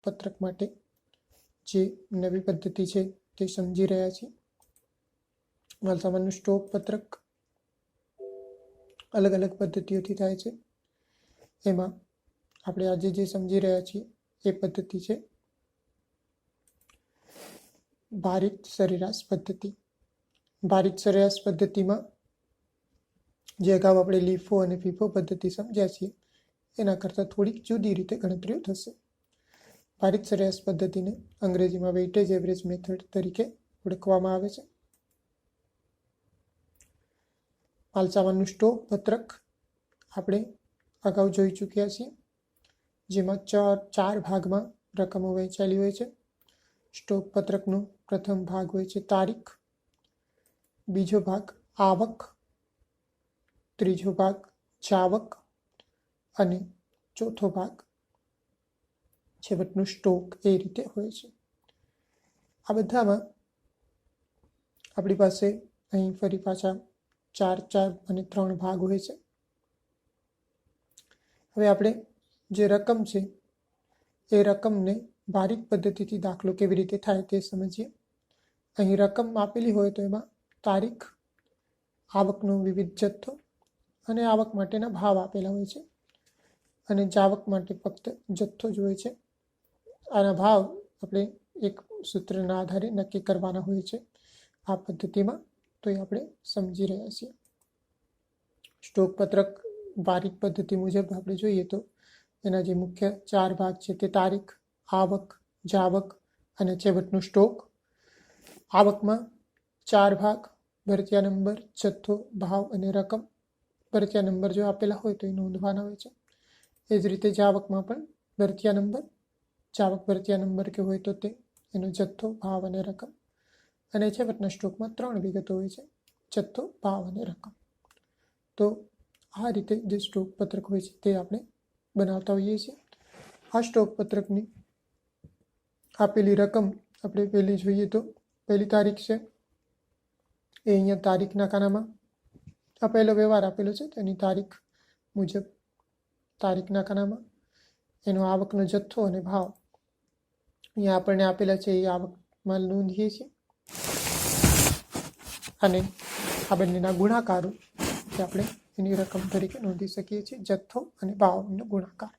પત્રક માટે જે નવી પદ્ધતિ છે તે સમજી રહ્યા છીએ. માલસામાનનું સ્ટોક પત્રક અલગ અલગ પદ્ધતિઓથી થાય છે. એમાં આપણે આજે જે સમજી રહ્યા છીએ એ પદ્ધતિ છે ભારિત સરેરાશ પદ્ધતિ. ભારિત સરેરાશ પદ્ધતિમાં જે અગાઉ આપણે લીફો અને ફીફો પદ્ધતિ સમજ્યા છીએ એના કરતાં થોડીક જુદી રીતે ગણતરીઓ થશે. ભારિત સરેરાશ પદ્ધતિને અંગ્રેજીમાં વેઇટેજ એવરેજ મેથડ તરીકે ઓળખવામાં આવે છે. માલસામાનનું સ્ટોક પત્રક આપણે અગાઉ જોઈ ચૂક્યા છીએ, જેમાં ચાર ભાગમાં રકમો વહેંચાયેલી હોય છે. સ્ટોક પત્રકનો પ્રથમ ભાગ હોય છે તારીખ, બીજો ભાગ આવક, ત્રીજો ભાગ જાવક અને ચોથો ભાગ છેવટનું સ્ટોક. એ રીતે હોય છે. આ બધામાં આપણી પાસે અહીં ફરી પાછા 4 અને 3 ભાગ હોય છે. હવે આપણે જે રકમ છે એ રકમને ભારિત પદ્ધતિથી દાખલો કેવી રીતે થાય તે સમજીએ. અહીં રકમ આપેલી હોય તો એમાં તારીખ, આવકનો વિવિધ જથ્થો અને આવક માટેના ભાવ આપેલા હોય છે, અને જાવક માટે ફક્ત જથ્થો જ હોય છે. આના ભાવ આપણે એક સૂત્રના આધારે નક્કી કરવાના હોય છે આ પદ્ધતિમાં, તો એ આપણે સમજી રહ્યા છીએ. સ્ટોક પત્રક ભારિત પદ્ધતિ મુજબ આપણે જોઈએ તો એના જે મુખ્ય 4 ભાગ છે તે તારીખ, આવક, જાવક અને છેવટનું સ્ટોક. આવકમાં 4 ભાગ: ભરતીયા નંબર, જથ્થો, ભાવ અને રકમ. ભરતીયા નંબર જો આપેલા હોય તો એ નોંધવાના હોય છે. એ જ રીતે જાવકમાં પણ ભરતીયા નંબર, જાવક ભરતીયા નંબર કે હોય તો તે, એનો જથ્થો, ભાવ અને રકમ. અને છેવટના સ્ટોકમાં 3 વિગતો હોય છે: જથ્થો, ભાવ અને રકમ. તો આ રીતે જે સ્ટોક પત્રક હોય છે તે આપણે બનાવતા હોઈએ છીએ. આ સ્ટોક પત્રકની આપેલી રકમ આપણે પહેલી જોઈએ તો પહેલી તારીખ છે એ અહીંયા તારીખના ખાનામાં આ પહેલો વ્યવહાર આપેલો છે તેની તારીખ મુજબ તારીખના ખાનામાં એનો આવકનો જથ્થો અને ભાવ અહીંયા આપણને આપેલા છે એ આવકમાં નોંધીએ છીએ, અને આ બંનેના ગુણાકારો કે આપણે એની રકમ તરીકે નોંધી શકીએ છીએ. જથ્થો અને ભાવનો ગુણાકાર.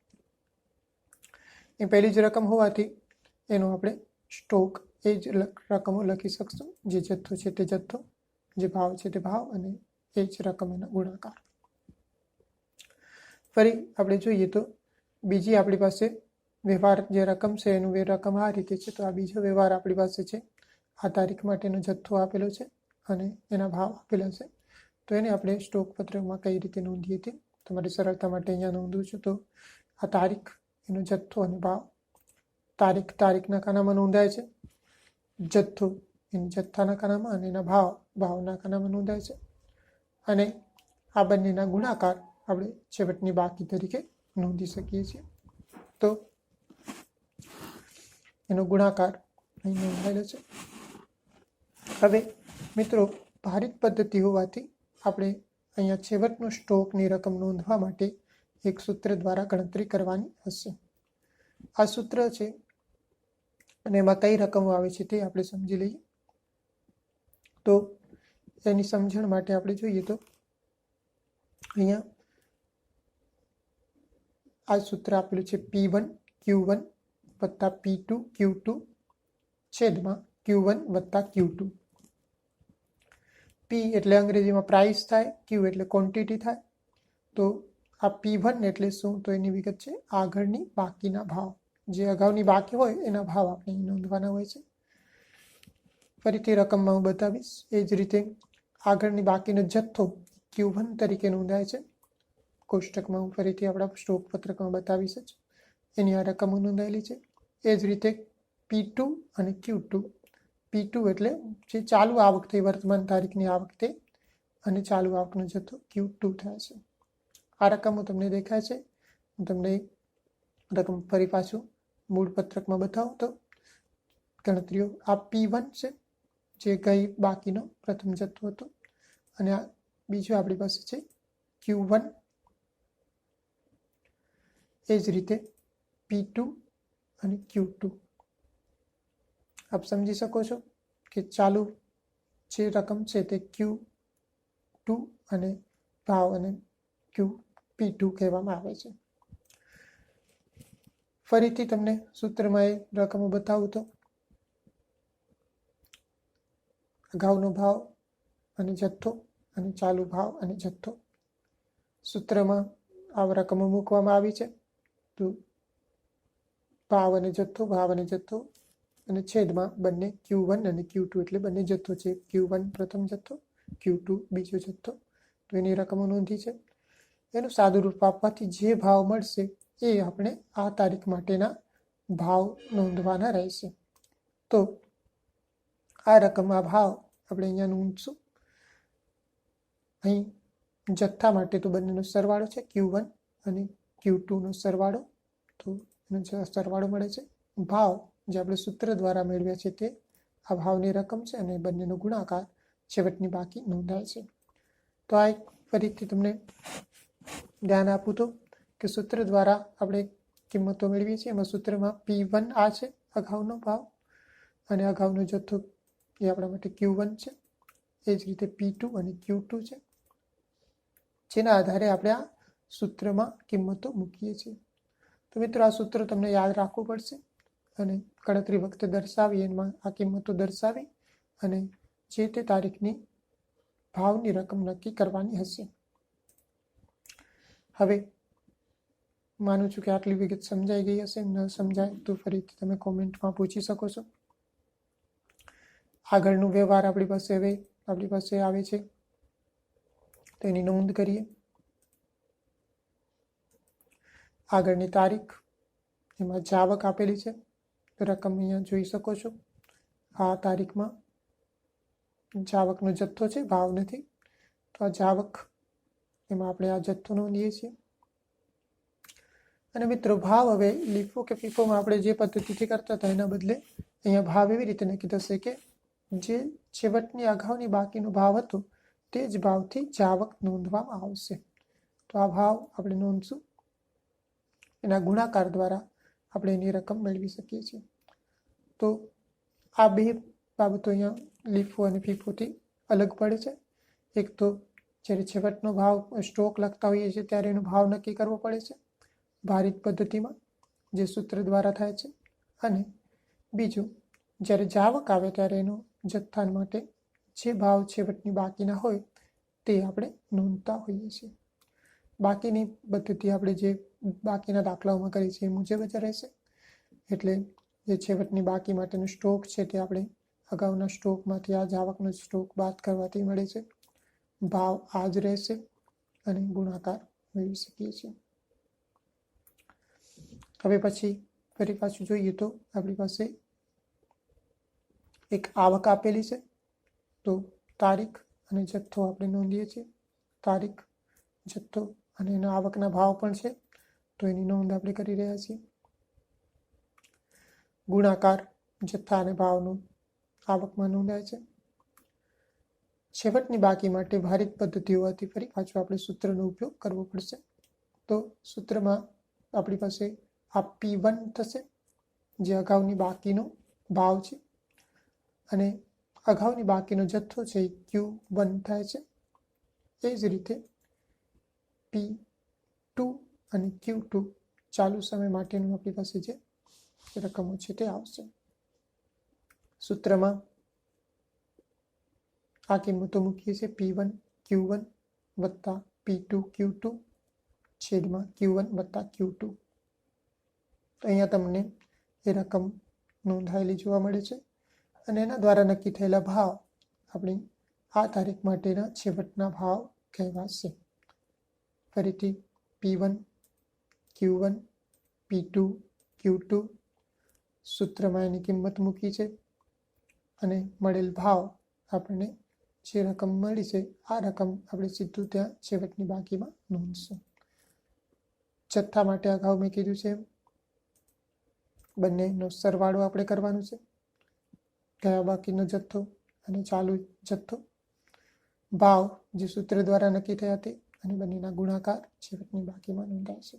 એ પહેલી જ રકમ હોવાથી એનો આપણે સ્ટોક એ જ રકમો લખી શકશું. જે જથ્થો છે તે જથ્થો, જે ભાવ છે તે ભાવ, અને એ જ રકમ એના ગુણાકાર. ફરી આપણે જોઈએ તો બીજી આપણી પાસે વ્યવહાર જે રકમ છે એનું રકમ આ રીતે છે. તો આ બીજો વ્યવહાર આપણી પાસે છે. આ તારીખ માટેનો જથ્થો આપેલો છે અને એના ભાવ આપેલા છે. તો એને આપણે સ્ટોક પત્રકમાં કઈ રીતે નોંધીએ તે તમારી સરળતા માટે અહીંયા નોંધું છું. તો આ તારીખ, એનો જથ્થો અને ભાવ. તારીખ તારીખના ખાનામાં નોંધાય છે, જથ્થો એની જથ્થાના ખાનામાં, અને એના ભાવ ભાવના ખાનામાં નોંધાય છે. અને આ બંનેના ગુણાકાર આપણે છેવટની બાકી તરીકે નોંધી શકીએ છીએ. તો એનો ગુણાકાર અહીં નોંધાયેલો છે. હવે મિત્રો, ભારિત પદ્ધતિ હોવાથી આપણે અહીંયા છેવટનો સ્ટોકની રકમ નોંધવા માટે એક સૂત્ર દ્વારા ગણતરી કરવાની હશે. આ સૂત્ર છે અને એમાં કઈ રકમો આવે છે તે આપણે સમજી લઈએ. તો એની સમજણ માટે આપણે જોઈએ તો અહીંયા આ સૂત્ર આપેલું છે P1 Q1 વત્તા P2 Q2 છેદમાં Q1 વત્તા Q2. P એટલે અંગ્રેજીમાં પ્રાઇસ થાય, Q એટલે ક્વોન્ટિટી થાય. તો આ P1 એટલે શું? તો એની વિગત છે આગળની બાકીના ભાવ. જે અગાઉની બાકી હોય એના ભાવ આપણે નોંધવાના હોય છે. ફરીથી રકમમાં હું બતાવીશ. એ જ રીતે આગળની બાકીનો જથ્થો Q1 તરીકે નોંધાય છે. કોષ્ટકમાં હું ફરીથી આપણા સ્ટોક પત્રકમાં બતાવીશ જ. એની આ રકમો નોંધાયેલી છે. એ જ રીતે P2 અને Q2. P2 એટલે જે ચાલુ આવક થઈ, વર્તમાન તારીખની આવક તે, અને ચાલુ આવકનો જથ્થો Q2 થાય છે. આ રકમો તમને દેખાય છે. હું તમને રકમ ફરી પાછું મૂળ પત્રકમાં બતાવું તો ગણતરીઓ આ P1 છે જે ગઈ બાકીનો પ્રથમ જથ્થો હતો, અને આ બીજો આપણી પાસે છે Q1. એ જ રીતે P2 અને Q2. આપ સમજી શકો છો કે ચાલુ જે રકમ છે તે Q2 અને ભાવ અને P2 કહેવામાં આવે છે. ફરીથી તમને સૂત્રમાં એ રકમો બતાવું તો અગાઉનો ભાવ અને જથ્થો અને ચાલુ ભાવ અને જથ્થો. સૂત્રમાં આ રકમો મૂકવામાં આવી છે. તો ભાવ અને જથ્થો અને છેદમાં બંને Q1 અને Q2 એટલે બંને જથ્થો છે. Q1 પ્રથમ જથ્થો, Q2 બીજો જથ્થો. તો એની રકમો નોંધી છે. એનું સાદું રૂપ આપવાથી જે ભાવ મળશે એ આપણે આ તારીખ માટેના ભાવ નોંધવાના રહેશે. તો આ રકમમાં ભાવ આપણે અહીંયા નોંધશું. અહીં જથ્થા માટે તો બંનેનો સરવાળો છે, Q1 અને Q2 નો સરવાળો. તો એનો સરવાળો મળે છે. ભાવ જે આપણે સૂત્ર દ્વારા મેળવ્યા છે તે આ ભાવની રકમ છે અને બંનેનો ગુણાકાર છેવટની બાકી નોંધાય છે. તો આ એક ફરીથી તમને ધ્યાન આપું તો કે સૂત્ર દ્વારા આપણે કિંમતો મેળવીએ છીએ. એમાં સૂત્રમાં P1 આ છે અગાઉનો ભાવ અને અગાઉનો જથ્થો એ આપણા માટે Q1 છે. એ જ રીતે P2 અને Q2 છે, જેના આધારે આપણે આ સૂત્રમાં કિંમતો મૂકીએ છીએ. તો મિત્રો આ સૂત્ર તમને યાદ રાખવું પડશે અને ગણતરી વખતે દર્શાવી એમાં આ કિંમતો દર્શાવી અને જે તે તારીખની ભાવની રકમ નક્કી કરવાની હશે. હવે માનું છું કે આટલી વિગત સમજાઈ ગઈ હશે. ન સમજાય તો ફરીથી તમે કોમેન્ટમાં પૂછી શકો છો. આગળનું વ્યવહાર આપણી પાસે આવે છે, તો એની નોંધ કરીએ. આગળની તારીખ, એમાં જાવક આપેલી છે, રકમ અહીંયા જોઈ શકો છો. આ તારીખમાં જાવકનો જથ્થો છે, ભાવ નથી. તો આ જાવક, એમાં આપણે આ જથ્થો નોંધીએ છીએ. અને મિત્રો ભાવ હવે લીફો કે ફીફોમાં આપણે જે પદ્ધતિથી કરતા હતા એના બદલે અહીંયા ભાવ એવી રીતે નક્કી થશે કે જે છેવટની અગાઉની બાકીનો ભાવ હતો તે જ ભાવથી જાવક નોંધવામાં આવશે. તો આ ભાવ આપણે નોંધશું. એના ગુણાકાર દ્વારા આપણે એની રકમ મેળવી શકીએ છીએ. તો આ બે બાબતો અહીંયા લીફો અને ફીફોથી અલગ પડે છે. એક તો જ્યારે છેવટનો ભાવ સ્ટોક લખતા હોઈએ છીએ ત્યારે એનો ભાવ નક્કી કરવો પડે છે ભારિત પદ્ધતિમાં, જે સૂત્ર દ્વારા થાય છે. અને બીજું, જ્યારે જાવક આવે ત્યારે એનો જથ્થા માટે જે ભાવ છેવટની બાકીના હોય તે આપણે નોંધતા હોઈએ છીએ. બાકીની પદ્ધતિ આપણે જે બાકીના દાખલાઓમાં કરી છે એ મુજબ જ રહેશે. એટલે જે છેવટની બાકી માટેનો સ્ટોક છે તે આપણે અગાઉના સ્ટોકમાંથી આ જાવકનો સ્ટોક બાદ કરવાથી મળે છે. ભાવ આ જ રહેશે અને ગુણાકાર મેળવી શકીએ છીએ. હવે પછી ફરી પાછું જોઈએ તો આપણી પાસે એક આવક આપેલી છે. તો તારીખ અને જથ્થો આપણે નોંધીએ છીએ. તારીખ, જથ્થો અને એના આવકના ભાવ પણ છે, તો એની નોંધ આપણે કરી રહ્યા છીએ. ગુણાકાર જથ્થા અને ભાવનું આવકમાં નોંધાય છે. છેવટની બાકી માટે ભારિત પદ્ધતિ હોવાથી ફરી પાછું આપણે સૂત્રનો ઉપયોગ કરવો પડશે. તો સૂત્રમાં આપણી પાસે આ P1 થશે, જે અગાઉની બાકીનો ભાવ છે, અને અગાઉની બાકીનો જથ્થો છે એ Q1 થાય છે. એ જ રીતે P2 અને Q2 ચાલુ સમય માટેનું આપણી પાસે જે રકમો છે તે આવશે. સૂત્રમાં આ કિંમતો મૂકીએ છીએ. P1 Q1 વત્તા P2 Q2 છેદમાં Q1 વત્તા Q2. તો અહીંયા તમને એ રકમ નોંધાયેલી જોવા મળે છે અને એના દ્વારા નક્કી થયેલા ભાવ આપણી આ તારીખ માટેના છેવટના ભાવ કહેવાશે. ફરીથી P1 Q1 P2 Q2 સૂત્રમાં એની કિંમત મૂકી છે અને મળેલ ભાવ આપણને જે રકમ મળી છે આ રકમ આપણે સીધું ત્યાં છેવટની બાકીમાં નોંધશું. જથ્થા માટે અગાઉ મેં કીધું છે બંનેનો સરવાળો આપણે કરવાનો છે, ગયા બાકીનો જથ્થો અને ચાલુ જથ્થો. ભાવ જે સૂત્ર દ્વારા નક્કી થયા તે અને બંનેના ગુણાકાર છેવટની બાકીમાં નોંધાશે.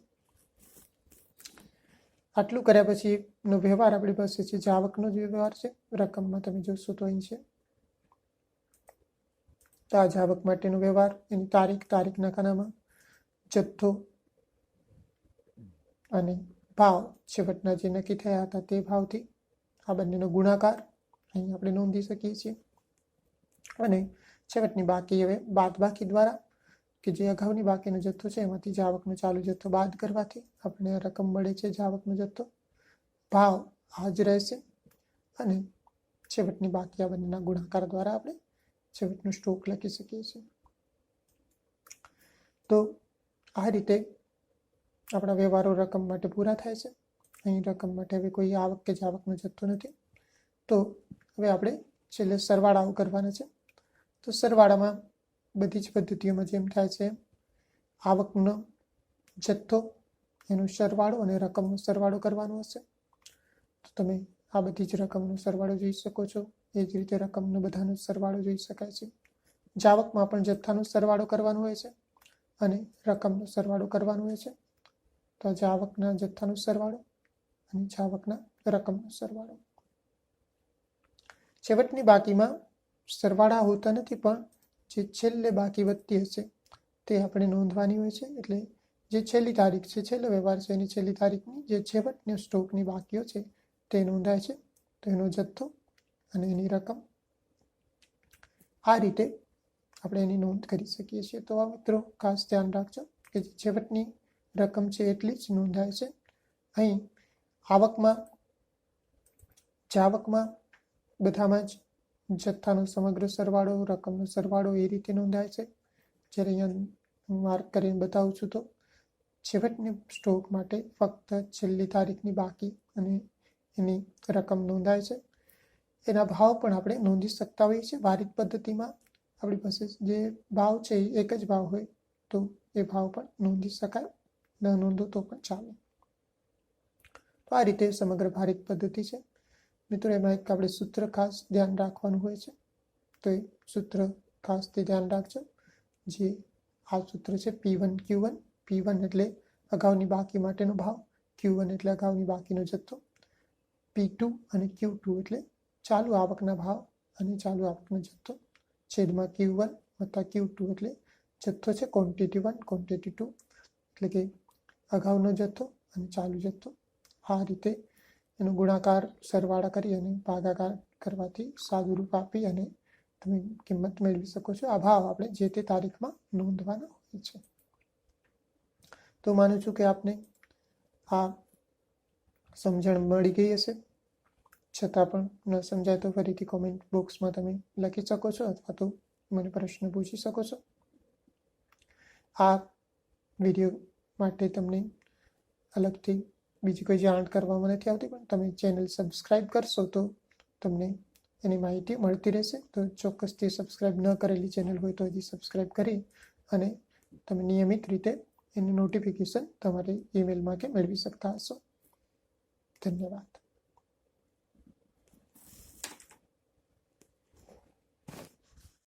આટલું કર્યા પછીનો વ્યવહાર આપણી પાસે છે જે આવકનો જ વ્યવહાર છે. રકમમાં તમે જોશો તો અહીં છે તો આ જ આવક માટેનો વ્યવહાર, એની તારીખના ખાનામાં જથ્થો અને ભાવ છેવટના જે નક્કી થયા હતા તે ભાવથી આ બંનેનો ગુણાકાર અહીં આપણે નોંધી શકીએ છીએ. અને છેવટની બાકી હવે બાદબાકી દ્વારા કે જે અગાઉની બાકીનો જથ્થો છે એમાંથી જ આવકનો ચાલુ જથ્થો બાદ કરવાથી આપણે રકમ મળે છે. જ આવકનો જથ્થો ભાવ આ જ રહેશે અને છેવટની બાકી આ બંનેના ગુણાકાર દ્વારા આપણે છેવટનો સ્ટોક લખી શકીએ છીએ. તો આ રીતે આપણા વ્યવહારો રકમ માટે પૂરા થાય છે. અહીં રકમ માટે હવે કોઈ આવક કે જાવકનો જથ્થો નથી. તો હવે આપણે છેલ્લે સરવાળાઓ કરવાના છે. તો સરવાળામાં બધી જ પદ્ધતિઓમાં જેમ થાય છે આવકનો જથ્થો, એનો સરવાળો અને રકમનો સરવાળો કરવાનો હશે. તો તમે આ બધી જ રકમનો સરવાળો જોઈ શકો છો. એ જ રીતે રકમનો બધાનો સરવાળો જોઈ શકાય છે. જાવકમાં પણ જથ્થાનો સરવાળો કરવાનો હોય છે અને રકમનો સરવાળો કરવાનો હોય છે. તો જાવકના જથ્થાનો સરવાળો અને જાવકના રકમનો સરવાળો. છેવટની બાકીમાં સરવાળા હોતા નથી, પણ જે છેલ્લે બાકી વધતી હશે તે આપણે નોંધવાની હોય છે. એટલે જે છેલ્લી તારીખ છે, છેલ્લો વ્યવહાર છે, એની છેલ્લી તારીખની જે છેવટની સ્ટોકની બાકીઓ છે તે નોંધાય છે. તો એનો જથ્થો અને એની રકમ આ રીતે આપણે એની નોંધ કરી શકીએ છીએ. તો આ મિત્રો ખાસ ધ્યાન રાખજો કે જે છેવટની રકમ છે એટલી જ નોંધાય છે. અહીં આવકમાં, જાવકમાં બધામાં જ જથ્થાનો સમગ્ર સરવાળો, રકમનો સરવાળો એ રીતે નોંધાય છે. જ્યારે અહીંયા માર્ક કરીને બતાવું છું તો છેવટની સ્ટોક માટે ફક્ત છેલ્લી તારીખની બાકી અને એની રકમ નોંધાય છે. એના ભાવ પણ આપણે નોંધી શકતા હોઈએ છીએ. વારિક પદ્ધતિમાં આપણી પાસે જે ભાવ છે એ એક જ ભાવ હોય તો એ ભાવ પણ નોંધી શકાય, ન નોંધો તો પણ ચાલે. તો આ રીતે સમગ્ર ભારિક પદ્ધતિ છે. મિત્રો એમાં એક આપણે સૂત્ર ખાસ ધ્યાન રાખવાનું હોય છે. તો એ સૂત્ર ખાસ તે ધ્યાન રાખજો. જે આ સૂત્ર છે P1 Q1. P1 એટલે અગાઉની બાકી માટેનો ભાવ, Q1 એટલે અગાઉની બાકીનો જથ્થો, P2 અને Q2 એટલે ચાલુ આવકના ભાવ અને ચાલુ આવકનો જથ્થો, છેદમાં Q1 વત્તા Q2 એટલે જથ્થો છે ક્વોન્ટિટી 1, ક્વોન્ટિટી 2 એટલે કે અગાઉનો જથ્થો અને ચાલુ જથ્થો. આ રીતે એનો ગુણાકાર, સરવાળા કરી અને ભાગાકાર કરવાથી સાદું રૂપ આપી અને તમે કિંમત મેળવી શકો છો. આ ભાવ આપણે જે તે તારીખમાં નોંધવાના હોય છે. તો માનું છું કે આપને આ સમજણ મળી ગઈ હશે. છતાં પણ ન સમજાય તો ફરીથી કોમેન્ટ બોક્સમાં તમે લખી શકો છો અથવા તો મને પ્રશ્ન પૂછી શકો છો. આ વિડીયો માટે તમને અલગથી બીજી કોઈ જાણ કરવામાં નથી આવતી, પણ તમે ચેનલ સબસ્ક્રાઈબ કરશો તો તમને એની માહિતી મળતી રહેશે. તો ચોક્કસથી સબસ્ક્રાઈબ ન કરેલી ચેનલ હોય તો હજી સબસ્ક્રાઈબ કરી અને તમે નિયમિત રીતે એનું નોટિફિકેશન તમારી ઈમેલમાં કે મેળવી શકતા હશો. ધન્યવાદ.